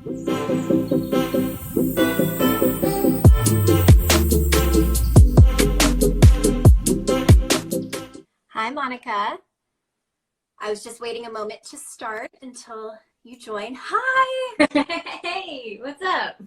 Hi, Monica. I was just waiting a moment to start until you join. Hi! Hey, what's up?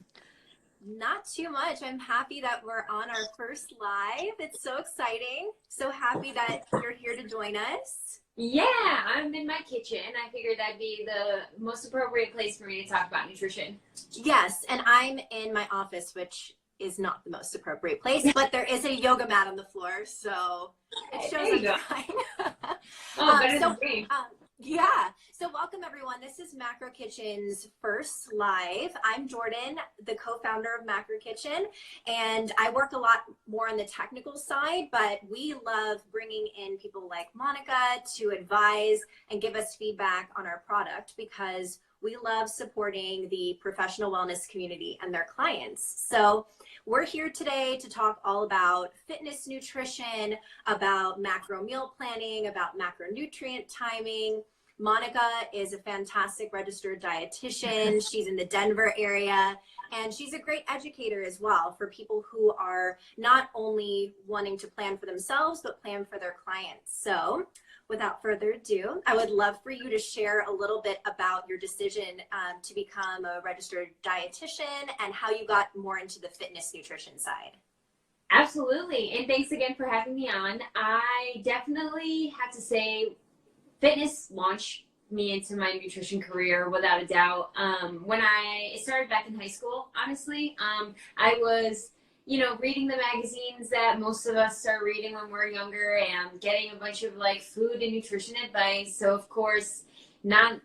Not too much. I'm happy that we're on our first live. It's so exciting. So happy that you're here to join us. Yeah, I'm in my kitchen. I figured that'd be the most appropriate place for me to talk about nutrition. Yes, and I'm in my office, which is not the most appropriate place, but there is a yoga mat on the floor, so it shows I'm trying. Oh, better than me. Yeah. So welcome everyone. This is MacroKitchen's first live. I'm Jordan, the co-founder of MacroKitchen, and I work a lot more on the technical side, but we love bringing in people like Monica to advise and give us feedback on our product because we love supporting the professional wellness community and their clients. So we're here today to talk all about fitness nutrition, about macro meal planning, about macronutrient timing. Monica is a fantastic registered dietitian. She's in the Denver area, and she's a great educator as well for people who are not only wanting to plan for themselves, but plan for their clients. So without further ado, I would love for you to share a little bit about your decision to become a registered dietitian and how you got more into the fitness nutrition side. Absolutely. And thanks again for having me on. I definitely have to say fitness launched me into my nutrition career without a doubt. When I started back in high school, honestly, I was reading the magazines that most of us are reading when we're younger and getting a bunch of like food and nutrition advice. So of course, not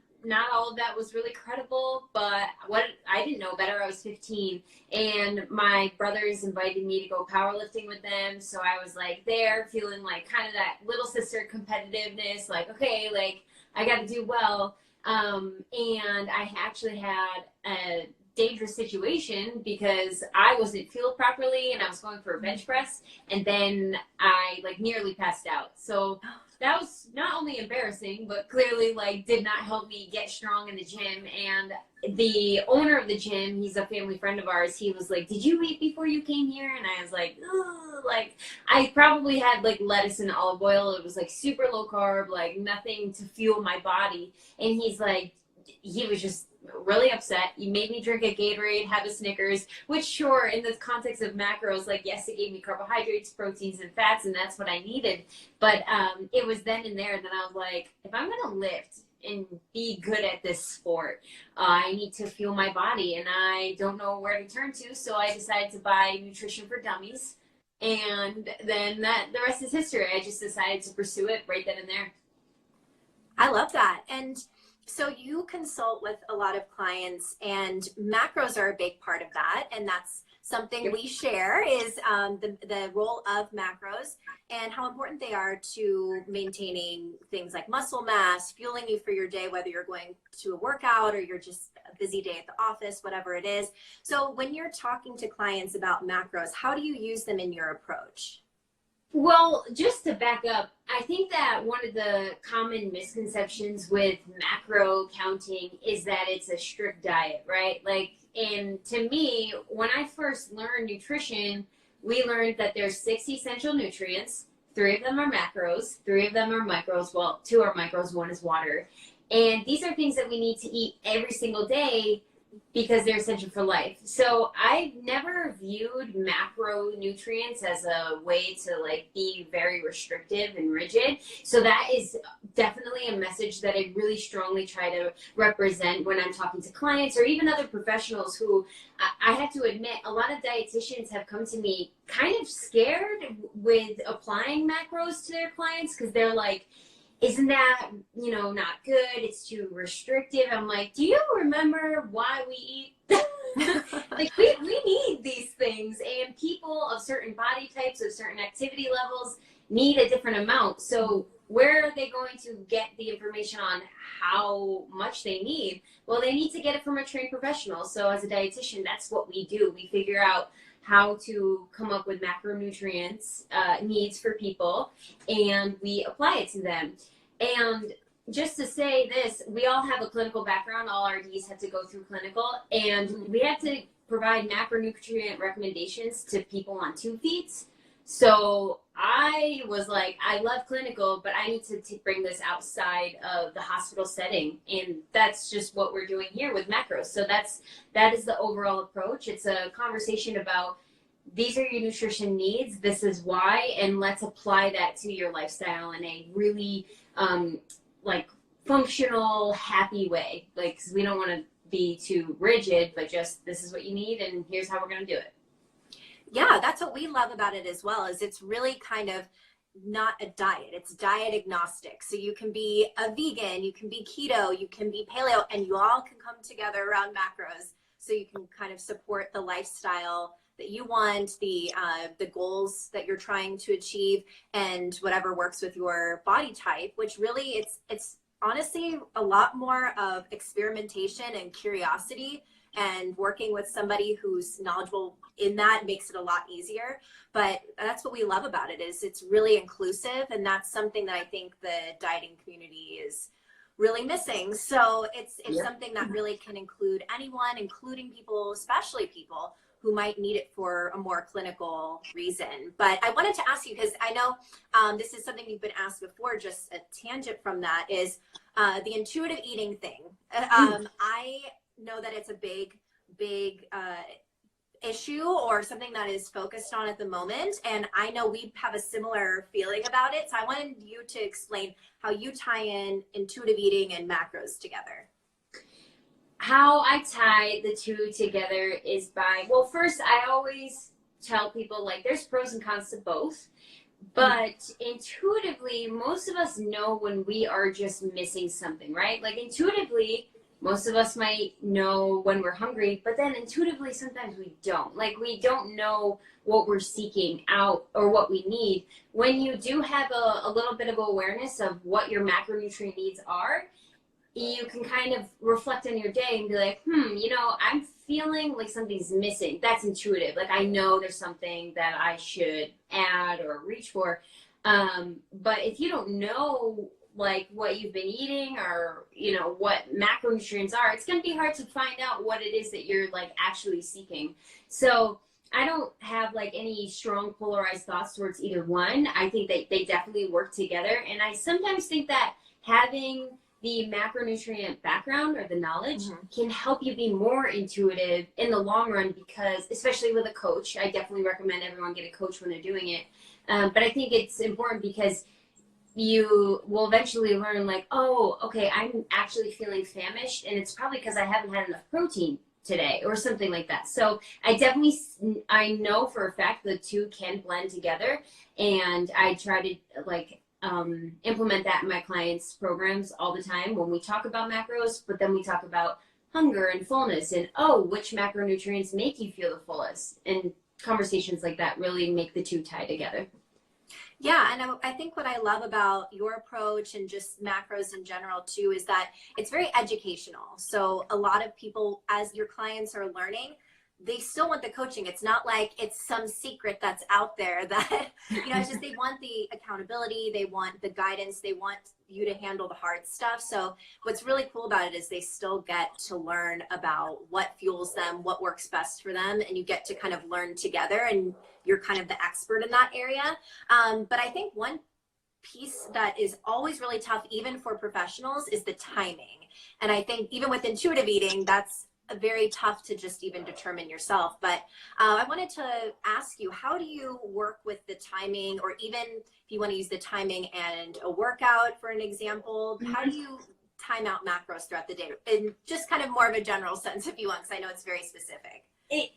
all of that was really credible, but what I didn't know better, I was 15 and my brothers invited me to go powerlifting with them. So I was like there feeling like kind of that little sister competitiveness, like, okay, like I got to do well. And I actually had a dangerous situation because I wasn't fueled properly and I was going for a bench press and then I like nearly passed out. So that was not only embarrassing, but clearly like did not help me get strong in the gym. And the owner of the gym, he's a family friend of ours, he was like, did you eat before you came here? And I was like, ugh, like I probably had like lettuce and olive oil. It was like super low carb, like nothing to fuel my body. And he's like, he was just really upset. You made me drink a Gatorade, have a Snickers, which sure, in the context of macros, like yes, it gave me carbohydrates, proteins, and fats, and that's what I needed. But it was then and there that I was like, if I'm gonna lift and be good at this sport, I need to fuel my body, and I don't know where to turn to, so I decided to buy Nutrition for Dummies, and then the rest is history. I just decided to pursue it right then and there. I love that. And so you consult with a lot of clients and macros are a big part of that. And that's something we share is the role of macros and how important they are to maintaining things like muscle mass, fueling you for your day, whether you're going to a workout or you're just a busy day at the office, whatever it is. So when you're talking to clients about macros, how do you use them in your approach? Well, just to back up, I think that one of the common misconceptions with macro counting is that it's a strict diet, right? Like, and to me, when I first learned nutrition, we learned that there's 6 essential nutrients. 3 of them are macros, 3 of them are micros. Well, 2 are micros, 1 is water. And these are things that we need to eat every single day because they're essential for life. So I've never viewed macronutrients as a way to like be very restrictive and rigid. So that is definitely a message that I really strongly try to represent when I'm talking to clients or even other professionals who I have to admit, a lot of dietitians have come to me kind of scared with applying macros to their clients because they're like, isn't that, not good? It's too restrictive. I'm like, do you remember why we eat? Like, we need these things, and people of certain body types, of certain activity levels, need a different amount. So where are they going to get the information on how much they need? Well, they need to get it from a trained professional. So as a dietitian, that's what we do. We figure out how to come up with macronutrients needs for people, and we apply it to them. And just to say this, we all have a clinical background. All RDs have to go through clinical, and we have to provide macronutrient recommendations to people on tube feeds. So I was like, I love clinical, but I need to bring this outside of the hospital setting. And that's just what we're doing here with macros. So that is the overall approach. It's a conversation about, these are your nutrition needs, this is why, and let's apply that to your lifestyle in a really like functional, happy way. Like, 'cause we don't want to be too rigid, but just, this is what you need and here's how we're going to do it. Yeah, that's what we love about it as well, is it's really kind of not a diet. It's diet agnostic. So you can be a vegan, you can be keto, you can be paleo, and you all can come together around macros. So you can kind of support the lifestyle that you want, the goals that you're trying to achieve, and whatever works with your body type, which really it's honestly a lot more of experimentation and curiosity, and working with somebody who's knowledgeable in that makes it a lot easier. But that's what we love about it, is it's really inclusive, and that's something that I think the dieting community is really missing. So it's something that really can include anyone, including people, especially people who might need it for a more clinical reason. But I wanted to ask you, because I know this is something you've been asked before, just a tangent from that, is the intuitive eating thing. I know that it's a big issue, or something that is focused on at the moment, and I know we have a similar feeling about it. So I wanted you to explain how you tie in intuitive eating and macros together. How I tie the two together is by, well, first, I always tell people, like, there's pros and cons to both, but intuitively, most of us know when we are just missing something, right? Like, intuitively, most of us might know when we're hungry, but then intuitively, sometimes we don't. Like, we don't know what we're seeking out or what we need. When you do have a little bit of awareness of what your macronutrient needs are, you can kind of reflect on your day and be like, I'm feeling like something's missing. That's intuitive. Like, I know there's something that I should add or reach for. But if you don't know, like, what you've been eating, or, what macronutrients are, it's going to be hard to find out what it is that you're, like, actually seeking. So I don't have, like, any strong polarized thoughts towards either one. I think that they definitely work together. And I sometimes think that having the macronutrient background or the knowledge can help you be more intuitive in the long run, because, especially with a coach, I definitely recommend everyone get a coach when they're doing it. But I think it's important because you will eventually learn, like, oh, okay, I'm actually feeling famished, and it's probably because I haven't had enough protein today, or something like that. So I know for a fact the two can blend together, and I try to, like, implement that in my clients' programs all the time when we talk about macros, but then we talk about hunger and fullness, and, which macronutrients make you feel the fullest, and conversations like that really make the two tie together. Yeah, and I think what I love about your approach, and just macros in general too, is that it's very educational. So a lot of people, as your clients are learning, they still want the coaching. It's not like it's some secret that's out there that, it's just, they want the accountability, they want the guidance, they want you to handle the hard stuff. So what's really cool about it is they still get to learn about what fuels them, what works best for them, and you get to kind of learn together, and you're kind of the expert in that area. But I think one piece that is always really tough, even for professionals, is the timing. And I think even with intuitive eating, that's very tough to just even determine yourself. But I wanted to ask you, how do you work with the timing, or even if you want to use the timing and a workout for an example, how do you time out macros throughout the day, in just kind of more of a general sense, if you want, because I know it's very specific.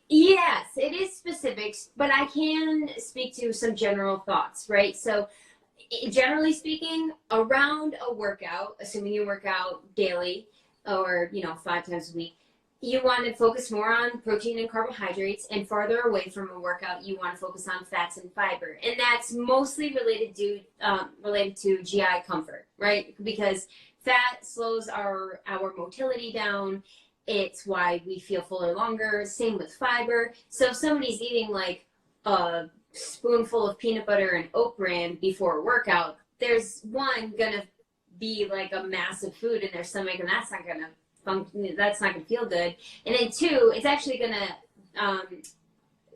Yes, it is specifics, but I can speak to some general thoughts, right? So generally speaking, around a workout, assuming you work out daily or, 5 times a week, you want to focus more on protein and carbohydrates, and farther away from a workout, you want to focus on fats and fiber. And that's mostly related to GI comfort, right? Because fat slows our motility down. It's why we feel fuller longer. Same with fiber. So if somebody's eating like a spoonful of peanut butter and oat bran before a workout, there's one gonna be like a massive food in their stomach, and that's not going to function. That's not going to feel good. And then two, it's actually going to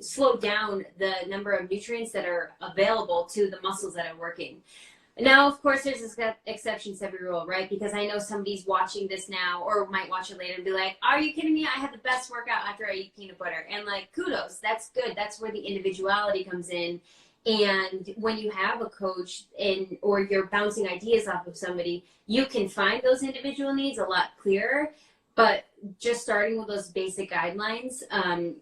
slow down the number of nutrients that are available to the muscles that are working. Now, of course, there's exceptions to every rule, right? Because I know somebody's watching this now or might watch it later and be like, are you kidding me? I had the best workout after I eat peanut butter. And like, kudos, that's good. That's where the individuality comes in. And when you have a coach or you're bouncing ideas off of somebody, you can find those individual needs a lot clearer. But just starting with those basic guidelines,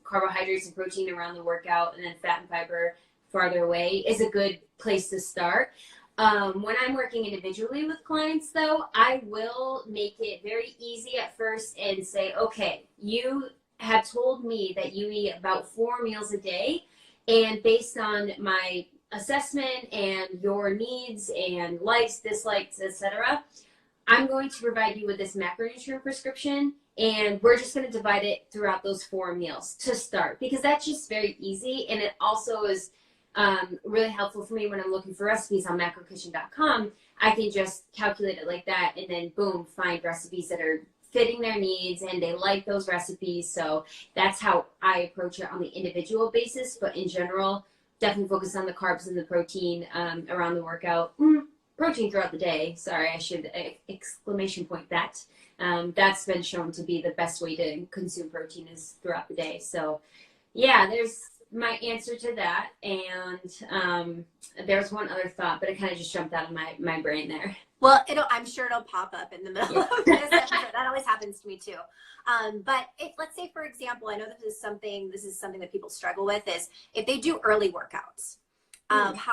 carbohydrates and protein around the workout, and then fat and fiber farther away is a good place to start. When I'm working individually with clients, though, I will make it very easy at first and say, okay, you have told me that you eat about 4 meals a day, and based on my assessment and your needs and likes, dislikes, etc., I'm going to provide you with this macronutrient prescription, and we're just going to divide it throughout those 4 meals to start, because that's just very easy, and it also is really helpful for me when I'm looking for recipes on macrokitchen.com. I can just calculate it like that, and then boom, find recipes that are fitting their needs and they like those recipes. So that's how I approach it on the individual basis. But in general, definitely focus on the carbs and the protein around the workout. Protein throughout the day. Sorry, I should exclamation point that. That's been shown to be the best way to consume protein is throughout the day. So yeah, there's my answer to that. And there's one other thought, but it kind of just jumped out of my brain there. Well, I'm sure it'll pop up in the middle of this. That always happens to me too. But let's say, for example, I know this is something that people struggle with, is if they do early workouts,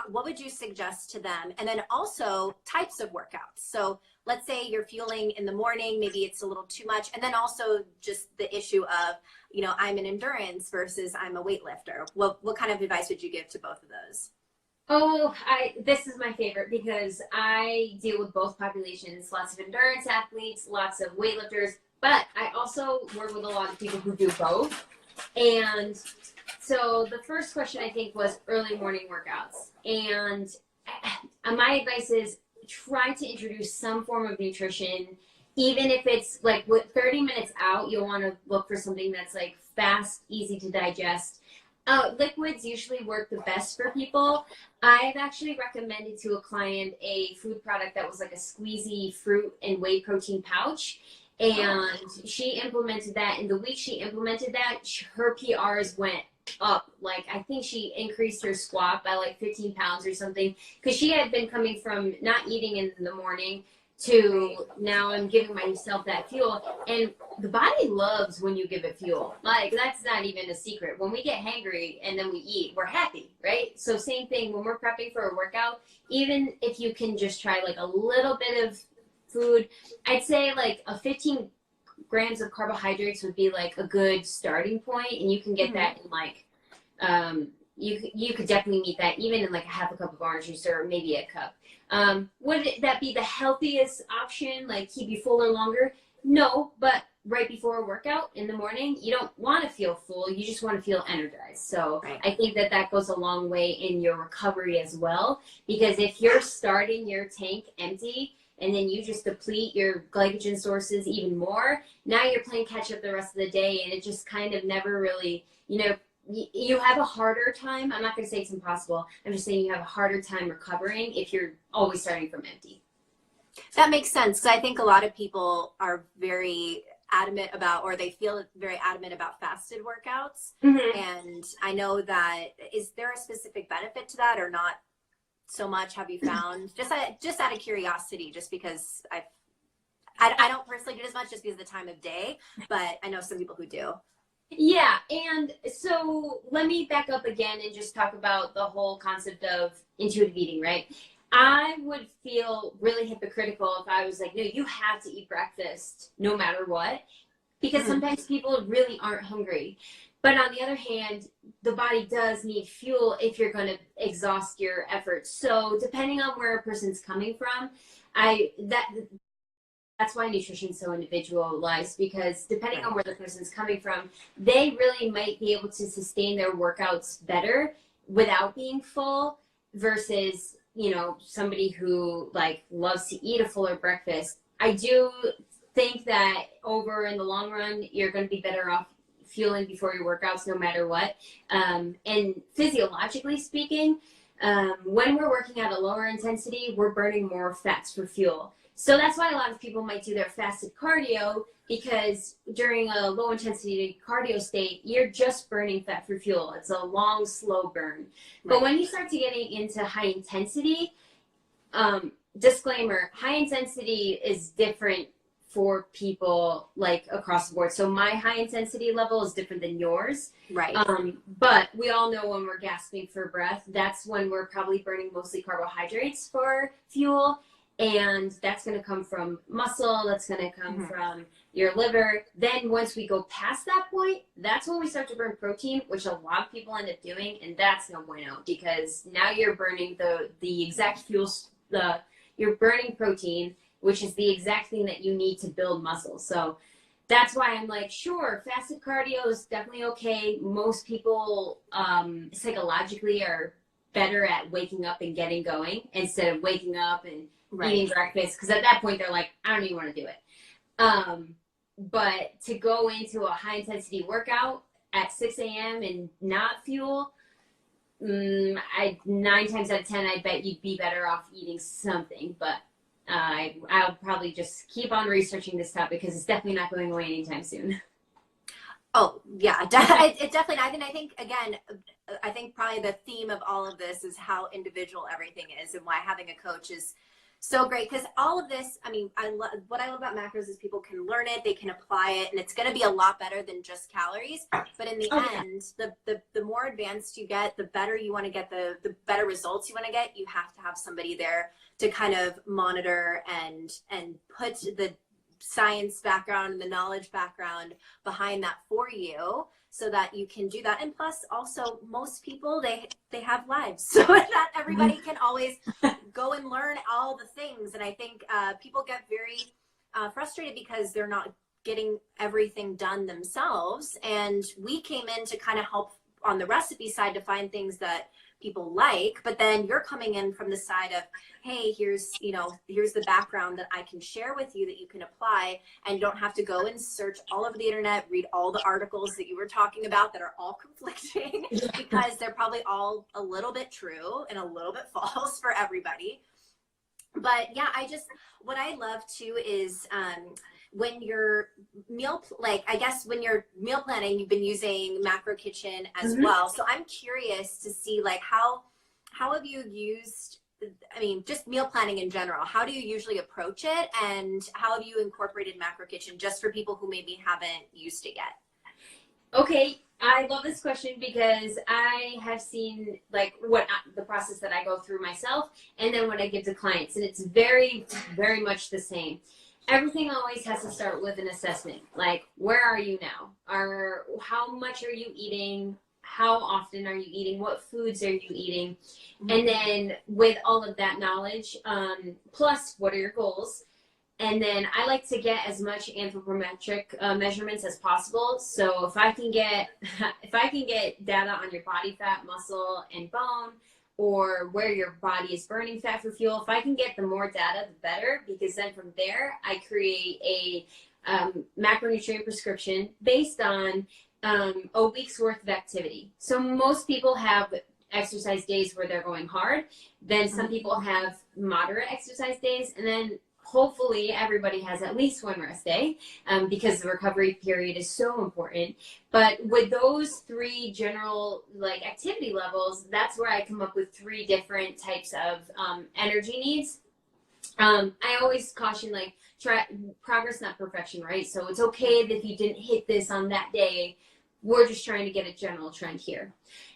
what would you suggest to them? And then also types of workouts. So let's say you're fueling in the morning, maybe it's a little too much. And then also just the issue of, I'm an endurance versus I'm a weightlifter. What kind of advice would you give to both of those? Oh, this is my favorite because I deal with both populations, lots of endurance athletes, lots of weightlifters, but I also work with a lot of people who do both. And so the first question I think was early morning workouts. And my advice is try to introduce some form of nutrition, even if it's like with 30 minutes out, you'll want to look for something that's like fast, easy to digest. Liquids usually work the best for people. I've actually recommended to a client a food product that was like a squeezy fruit and whey protein pouch. And she implemented that. And the week she implemented that, her PRs went up. Like, I think she increased her squat by like 15 pounds or something. Because she had been coming from not eating in the morning to now I'm giving myself that fuel. And the body loves when you give it fuel. Like, that's not even a secret. When we get hangry and then we eat, we're happy, right? So same thing when we're prepping for a workout, even if you can just try like a little bit of food, I'd say like a 15 grams of carbohydrates would be like a good starting point, and you can get that in like you could definitely meet that even in like a half a cup of orange juice or maybe a cup. Would that be the healthiest option, like keep you fuller longer? No, but right before a workout in the morning, you don't want to feel full, you just want to feel energized. So I think that goes a long way in your recovery as well, because if you're starting your tank empty and then you just deplete your glycogen sources even more, now you're playing catch up the rest of the day, and it just kind of never really, you have a harder time. I'm not going to say it's impossible. I'm just saying you have a harder time recovering if you're always starting from empty. That makes sense. Because I think a lot of people are very adamant about, or they feel very adamant about fasted workouts. And I know that, is there a specific benefit to that or not so much? Have you found, just out of curiosity, just because I don't personally do it as much just because of the time of day, but I know some people who do. Yeah, and so let me back up again and just talk about the whole concept of intuitive eating, right? I would feel really hypocritical if I was like, no, you have to eat breakfast no matter what, because sometimes people really aren't hungry. But on the other hand, the body does need fuel if you're going to exhaust your efforts. So depending on where a person's coming from, that's why nutrition is so individualized, because depending on where the person's coming from, they really might be able to sustain their workouts better without being full versus you know, somebody who like loves to eat a fuller breakfast, I do think that over in the long run, you're going to be better off fueling before your workouts, no matter what. And physiologically speaking, when we're working at a lower intensity, we're burning more fats for fuel. So that's why a lot of people might do their fasted cardio, because during a low intensity cardio state, you're just burning fat for fuel. It's a long, slow burn. Right. But when you start to getting into high intensity, disclaimer, high intensity is different for people like across the board. So my high intensity level is different than yours. Right. But we all know when we're gasping for breath, that's when we're probably burning mostly carbohydrates for fuel. And that's going to come from muscle. That's going to come from your liver. Then once we go past that point, that's when we start to burn protein, which a lot of people end up doing. And that's no bueno, because now you're burning the exact fuels, you're burning protein, which is the exact thing that you need to build muscle. So that's why I'm like, sure, fasted cardio is definitely okay. Most people psychologically are better at waking up and getting going instead of waking up and eating breakfast, because at that point they're like, I don't even want to do it. But to go into a high intensity workout at 6 a.m. and not fuel, 9 times out of 10, I bet you'd be better off eating something. But I'll probably just keep on researching this topic, because it's definitely not going away anytime soon. Oh yeah, it definitely. I think again, I think probably the theme of all of this is how individual everything is, and why having a coach is so great. Because all of this, I mean, what I love about macros is people can learn it, they can apply it, and it's going to be a lot better than just calories. But in the end, the more advanced you get, the better you want to get, the better results you want to get. You have to have somebody there to kind of monitor and put the science background and the knowledge background behind that for you, so that you can do that. And plus, also, most people, they have lives, so that everybody can always go and learn all the things. And I think people get very frustrated because they're not getting everything done themselves. And we came in to kind of help on the recipe side to find things that people like, but then you're coming in from the side of, hey, here's the background that I can share with you that you can apply, and you don't have to go and search all over the internet, read all the articles that you were talking about that are all conflicting, because they're probably all a little bit true and a little bit false for everybody. But yeah, what I love too is when you're when you're meal planning, you've been using MacroKitchen as well. So I'm curious to see, like, how have you used, I mean, just meal planning in general, how do you usually approach it, and how have you incorporated MacroKitchen, just for people who maybe haven't used it yet? Okay, I love this question, because I have seen like the process that I go through myself, and then what I give to clients, and it's very, very much the same. Everything always has to start with an assessment. Like, where are you now? How much are you eating? How often are you eating? What foods are you eating? And then with all of that knowledge, plus what are your goals? And then I like to get as much anthropometric measurements as possible. So if I can get data on your body fat, muscle, and bone, or where your body is burning fat for fuel, if I can get the more data, the better, because then from there I create a macronutrient prescription based on a week's worth of activity. So most people have exercise days where they're going hard. Then some people have moderate exercise days, and then hopefully everybody has at least one rest day, because the recovery period is so important. But with those three general like activity levels, that's where I come up with 3 different types of energy needs. I always caution, like, try progress, not perfection, right? So it's okay if you didn't hit this on that day. We're just trying to get a general trend here.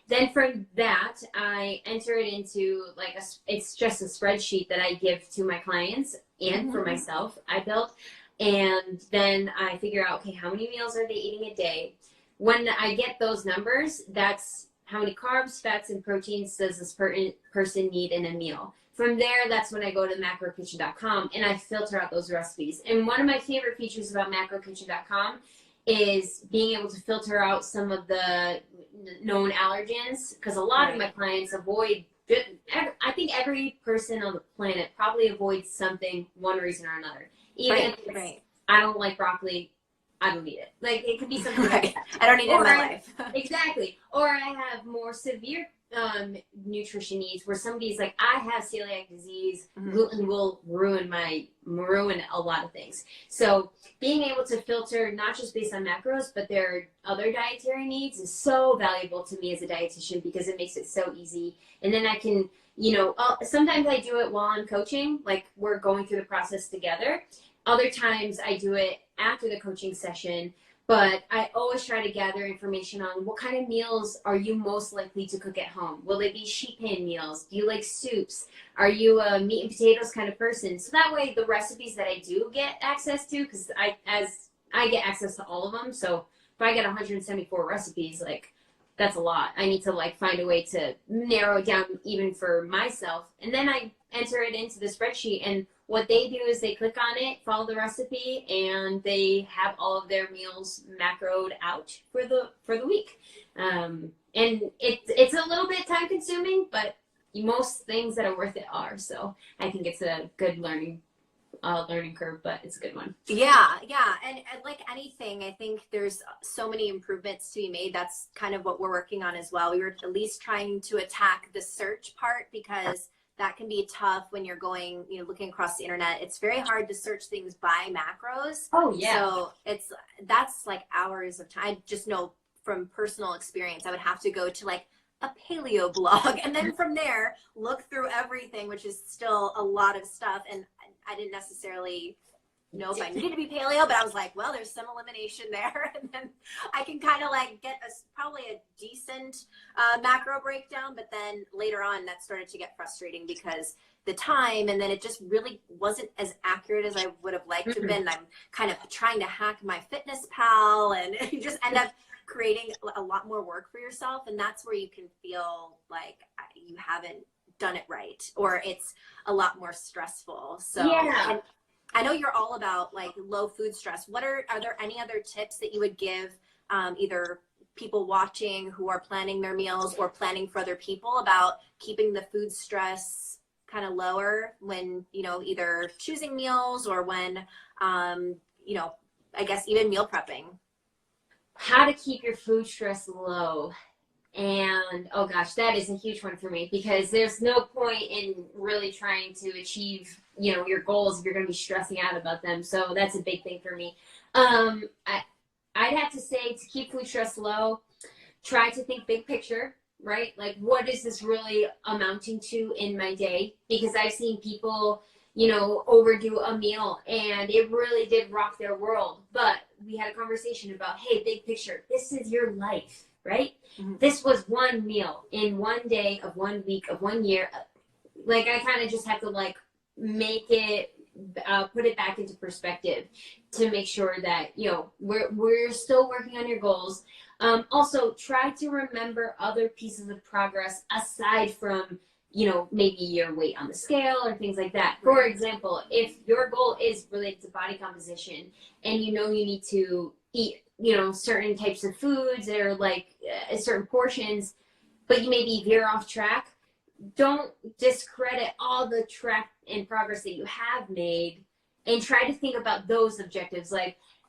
Then from that, I enter it into like it's just a spreadsheet that I give to my clients and for myself I built. And then I figure out, okay, how many meals are they eating a day? When I get those numbers, that's how many carbs, fats, and proteins does this person need in a meal. From there, that's when I go to macrokitchen.com and I filter out those recipes. And one of my favorite features about macrokitchen.com is being able to filter out some of the known allergens, because a lot of my clients avoid I think every person on the planet probably avoids something one reason or another. Even if it's, I don't like broccoli, I don't eat it. Like, it could be something like that. I don't eat it in my life. Exactly. Or I have more severe nutrition needs where somebody's like, I have celiac disease, gluten will ruin a lot of things. So being able to filter not just based on macros, but their other dietary needs is so valuable to me as a dietitian, because it makes it so easy. And then I can, sometimes I do it while I'm coaching, like we're going through the process together. Other times I do it after the coaching session. But I always try to gather information on what kind of meals are you most likely to cook at home. Will they be sheet pan meals? Do you like soups? Are you a meat and potatoes kind of person? So that way the recipes that I do get access to, because I get access to all of them. So if I get 174 recipes, like, that's a lot. I need to find a way to narrow it down even for myself. And then I enter it into the spreadsheet, and what they do is they click on it, follow the recipe, and they have all of their meals macroed out for the week. And it's a little bit time consuming, but most things that are worth it are. So I think it's a good learning curve, but it's a good one. Yeah. And like anything, I think there's so many improvements to be made. That's kind of what we're working on as well. We were at least trying to attack the search part, because that can be tough when you're going, looking across the internet. It's very hard to search things by macros. Oh yeah. So that's like hours of time. I just know from personal experience, I would have to go to like a paleo blog, and then from there look through everything, which is still a lot of stuff. And I didn't necessarily know if I needed to be paleo, but I was like, well, there's some elimination there, and then I can kind of get probably a decent macro breakdown. But then later on, that started to get frustrating because the time, and then it just really wasn't as accurate as I would have liked to have been. I'm kind of trying to hack my fitness pal, and you just end up creating a lot more work for yourself, and that's where you can feel like you haven't done it right, or it's a lot more stressful. So yeah. I know you're all about low food stress. Are there any other tips that you would give either people watching who are planning their meals or planning for other people about keeping the food stress kind of lower when, either choosing meals or when, I guess even meal prepping? How to keep your food stress low. And oh gosh, that is a huge one for me, because there's no point in really trying to achieve, your goals if you're going to be stressing out about them. So that's a big thing for me. I'd have to say, to keep food stress low, try to think big picture, right? Like, what is this really amounting to in my day? Because I've seen people, overdo a meal and it really did rock their world. But we had a conversation about, hey, big picture, this is your life, right? Mm-hmm. This was one meal in one day of 1 week of 1 year. I kind of just have to make it, put it back into perspective to make sure that, we're still working on your goals. Also, try to remember other pieces of progress aside from, maybe your weight on the scale or things like that. For example, if your goal is related to body composition and you need to eat, certain types of foods or certain portions, but you maybe veer off track, don't discredit all the track and progress that you have made, and try to think about those objectives.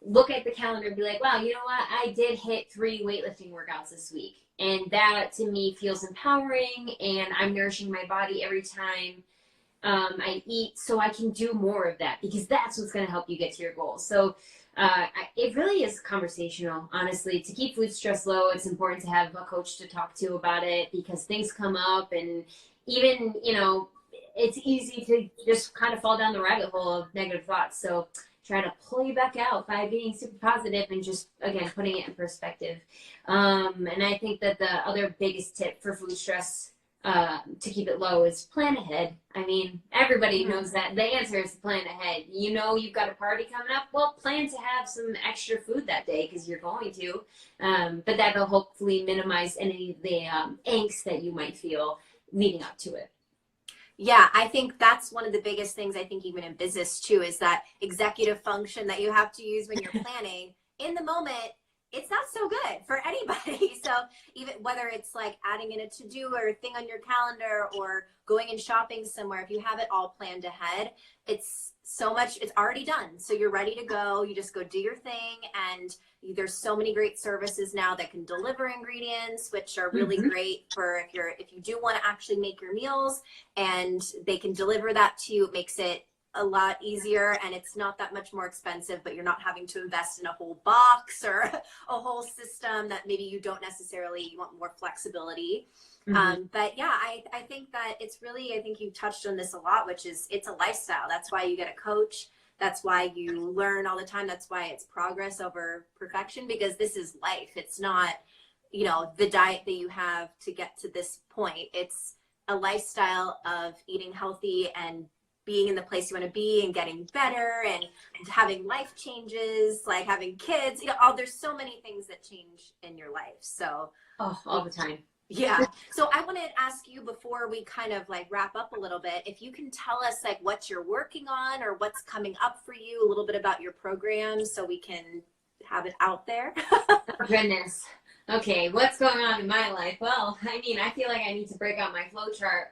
Look at the calendar and be like, wow, you know what? I did hit 3 weightlifting workouts this week. And that to me feels empowering, and I'm nourishing my body every time I eat, so I can do more of that, because that's what's going to help you get to your goals. So it really is conversational, honestly. To keep food stress low, it's important to have a coach to talk to about it, because things come up, and even, it's easy to just kind of fall down the rabbit hole of negative thoughts. So try to pull you back out by being super positive and just, again, putting it in perspective. And I think that the other biggest tip for food stress to keep it low is plan ahead. I mean, everybody knows that. The answer is plan ahead. You've got a party coming up. Well, plan to have some extra food that day, because you're going to. But that'll hopefully minimize any of the angst that you might feel leading up to it. Yeah, I think that's one of the biggest things, I think, even in business too, is that executive function that you have to use when you're planning. In the moment, it's not so good for anybody. So even whether it's like adding in a to-do or a thing on your calendar or going and shopping somewhere, if you have it all planned ahead, it's so much, it's already done. So you're ready to go. You just go do your thing. And there's so many great services now that can deliver ingredients, which are really great for if you do want to actually make your meals, and they can deliver that to you. It makes it a lot easier, and it's not that much more expensive, but you're not having to invest in a whole box or a whole system that maybe you don't necessarily, you want more flexibility. But yeah, I think that it's really, I think you touched on this a lot, which is it's a lifestyle. That's why you get a coach. That's why you learn all the time. That's why it's progress over perfection, because this is life. It's not, you know, the diet that you have to get to this point. It's a lifestyle of eating healthy and being in the place you want to be and getting better and having life changes, like having kids, you know, there's so many things that change in your life. So all the time. yeah. So I want to ask you, before we kind of like wrap up a little bit, if you can tell us like what you're working on or what's coming up for you, a little bit about your program so we can have it out there. Oh, goodness. Okay, what's going on in my life? Well, I mean, I feel like I need to break out my flow chart.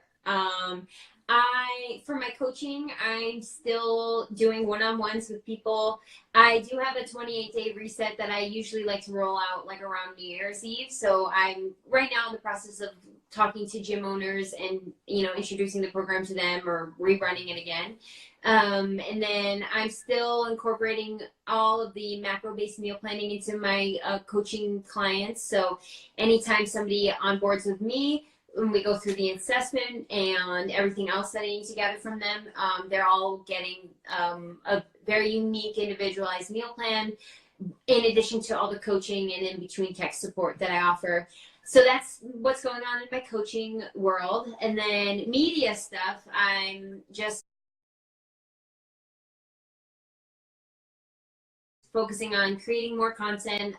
For my coaching, I'm still doing one-on-ones with people. I do have a 28-day reset that I usually like to roll out like around New Year's Eve. So I'm right now in the process of talking to gym owners and, you know, introducing the program to them or rerunning it again. And then I'm still incorporating all of the macro-based meal planning into my coaching clients. So anytime somebody onboards with me, when we go through the assessment and everything else that I need to gather from them, they're all getting a very unique, individualized meal plan, in addition to all the coaching and in between tech support that I offer. So that's what's going on in my coaching world. And then media stuff, I'm just focusing on creating more content.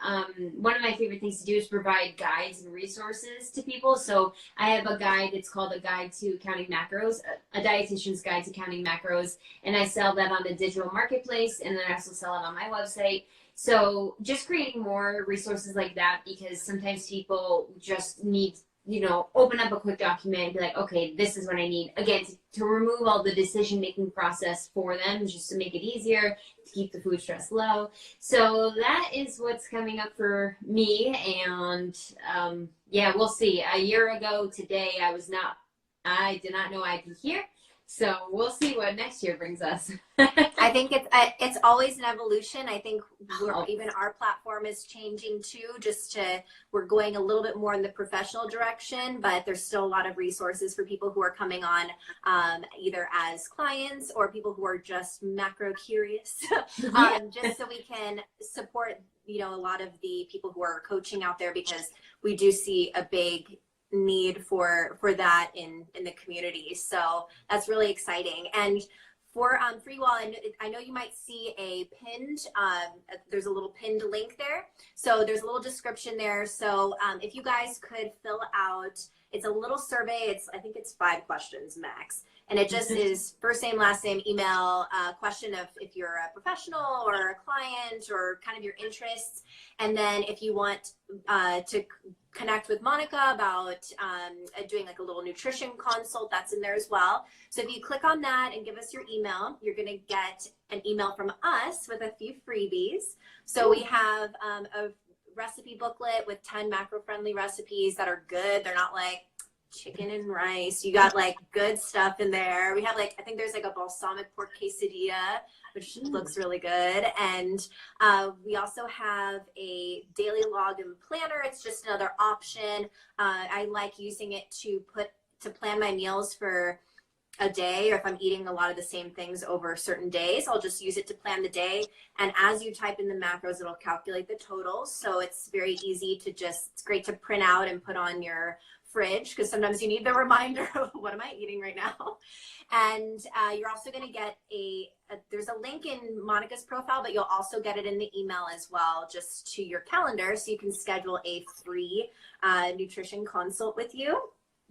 One of my favorite things to do is provide guides and resources to people. So I have a guide, it's called A Guide to Counting Macros, a dietitian's guide to counting macros. And I sell that on the digital marketplace, and then I also sell it on my website. So just creating more resources like that, because sometimes people just need, you know, open up a quick document and be like, okay, this is what I need. Again, to remove all the decision-making process for them, just to make it easier, to keep the food stress low. So that is what's coming up for me. And yeah, we'll see. A year ago today, I did not know I'd be here. So we'll see what next year brings us. I think it's always an evolution. I think even our platform is changing too, we're going a little bit more in the professional direction, but there's still a lot of resources for people who are coming on either as clients or people who are just macro curious, just so we can support, you know, a lot of the people who are coaching out there, because we do see a big need for that in the community. So that's really exciting. And for you all, I know you might see a pinned, there's a little pinned link there. So there's a little description there. So if you guys could fill out, it's a little survey. I think it's 5 questions max. And it just is first name, last name, email, question of if you're a professional or a client or kind of your interests. And then if you want to connect with Monica about doing like a little nutrition consult, that's in there as well. So if you click on that and give us your email, you're going to get an email from us with a few freebies. So we have a recipe booklet with 10 macro-friendly recipes that are good. They're not like chicken and rice. You got like good stuff in there. We have like, I think there's like a balsamic pork quesadilla, which looks really good. And we also have a daily log and planner. It's just another option. I like using it to plan my meals for a day, or if I'm eating a lot of the same things over certain days, I'll just use it to plan the day. And as you type in the macros, it'll calculate the totals. So it's very easy to it's great to print out and put on your fridge, because sometimes you need the reminder of what am I eating right now. And you're also going to get there's a link in Monica's profile, but you'll also get it in the email as well, just to your calendar, so you can schedule a free nutrition consult with you.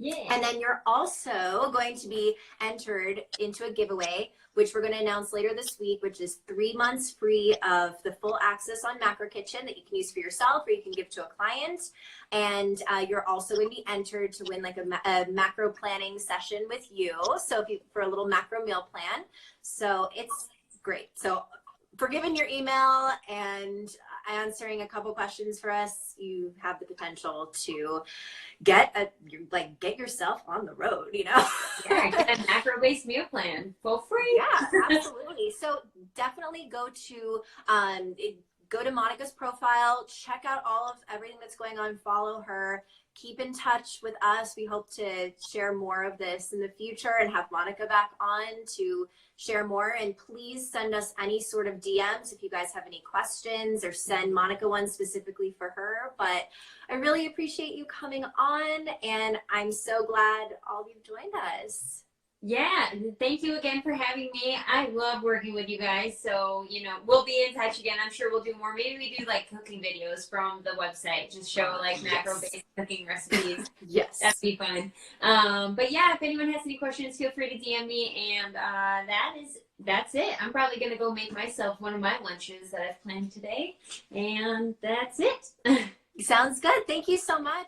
Yeah. And then you're also going to be entered into a giveaway, which we're going to announce later this week, which is 3 months free of the full access on MacroKitchen that you can use for yourself or you can give to a client. And you're also going to be entered to win like a macro planning session with you. So for a little macro meal plan. So it's great. So for giving your email and answering a couple questions for us, you have the potential to get yourself on the road, you know? Yeah, get a macro-based meal plan for free. Yeah, absolutely. So definitely go to Monica's profile, check out all of everything that's going on, follow her, keep in touch with us. We hope to share more of this in the future and have Monica back on to share more. And please send us any sort of DMs if you guys have any questions, or send Monica one specifically for her. But I really appreciate you coming on, and I'm so glad all of you joined us. Yeah, thank you again for having me. I love working with you guys. So, you know, we'll be in touch again. I'm sure we'll do more. Maybe we do like cooking videos from the website, just show like macro-based cooking recipes. Yes. That'd be fun. But yeah, if anyone has any questions, feel free to DM me. And that's it. I'm probably going to go make myself one of my lunches that I've planned today. And that's it. Sounds good. Thank you so much.